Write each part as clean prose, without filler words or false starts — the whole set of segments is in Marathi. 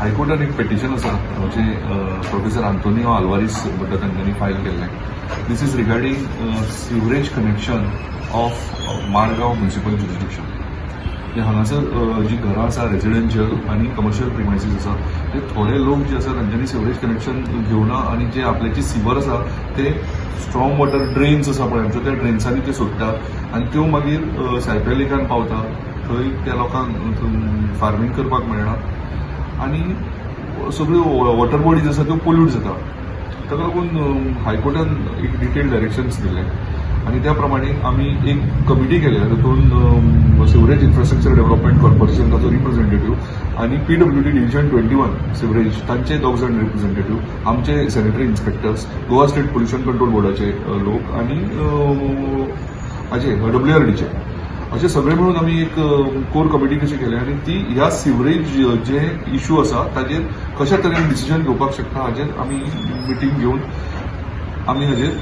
हायकोर्टान एक पेटिशन आसा जे प्रोफेसर आंतोनियो आल्वारीस बद्दल तांच्यांनी फायल केल्लें. This is regarding sewerage connection of Margao municipal jurisdiction. हांगासर जी घरां आसा रेजिडेन्शियल आनी कमर्शियल प्रिमायसीस आसा ते थोडे लोक जे आसा तांच्यांनी सिवरेज कनेक्शन घेवना आनी जे आपल्याची सिवर आसा ते स्ट्रॉंग वॉटर ड्रेन्स आसा पळय आमच्यो त्या ड्रेन्सांनी ते सोडटात आनी त्यो मागीर सायपेलिकान पावता. थंय त्या लोकांक फार्मींग करपाक मेळना आनी सगळ्यो वॉटर बॉडीज आसा त्यो पोल्यूट जाता. ताका लागून हायकोर्टान एक डिटेल डायरेक्शन्स दिले आनी त्या प्रमाणे आमी एक कमिटी केल्या तातूंत सिवरेज इन्फ्रास्ट्रक्चर डेव्हलपमेंट कॉर्पोरेशन ताचो रिप्रेझेंटेटिव्ह आनी PWD डिव्हिजन 21 सिवरेज तांचे 2 जाण रिप्रेझेंटेटिव्ह, आमचे sanitary inspectors, Goa state pollution control बोर्डाचे लोक आनी हाचे WRDचे असे सगळे मिळून आमी एक कोर कमिटी कशी केली आनी ती ह्या सिवरेज जे इश्यू आसा ताजेर कशा तरेन डिसिजन घेवपाक शकता हाजेर आमी मिटींग घेवन आमी हाजेर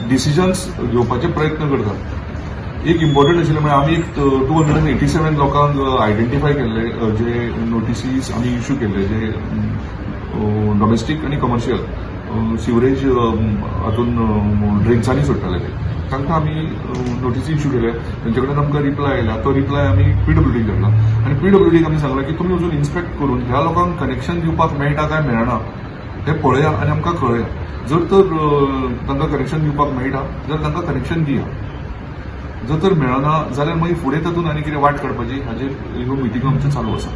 डिसिजन्स घेवपाचे प्रयत्न करतात. एक इम्पॉर्टंट आशिल्लें म्हणजे आमी एक 287 लोकांक आयडेंटिफाय केल्ले जे नोटिसीस आमी इश्यू केल्ले जे डॉमेस्टीक आनी कमर्शियल सिवरेज हातून ड्रेन्सांनी सोडटाले ते तांकां आमी नोटिसी इश्यू केल्या. तांचे कडेन आमकां रिप्लाय आयला. तो रिप्लाय आमी PWDक धाडला आनी PWDक आमी सांगलां की तुमी अजून इन्स्पेक्ट करून ह्या लोकांक कनेक्शन दिवपाक मेळटा काय मेळना तें पळया आनी आमकां कळया. जर तर तांकां कनेक्शन दिवपाक मेळटा जाल्यार तांकां कनेक्शन दिया. जर तर मेळना जाल्यार मागीर फुडें तातूंत आनी कितें वाट काडपाची हाजेर ह्यो मिटिंगो आमच्यो चालू आसा.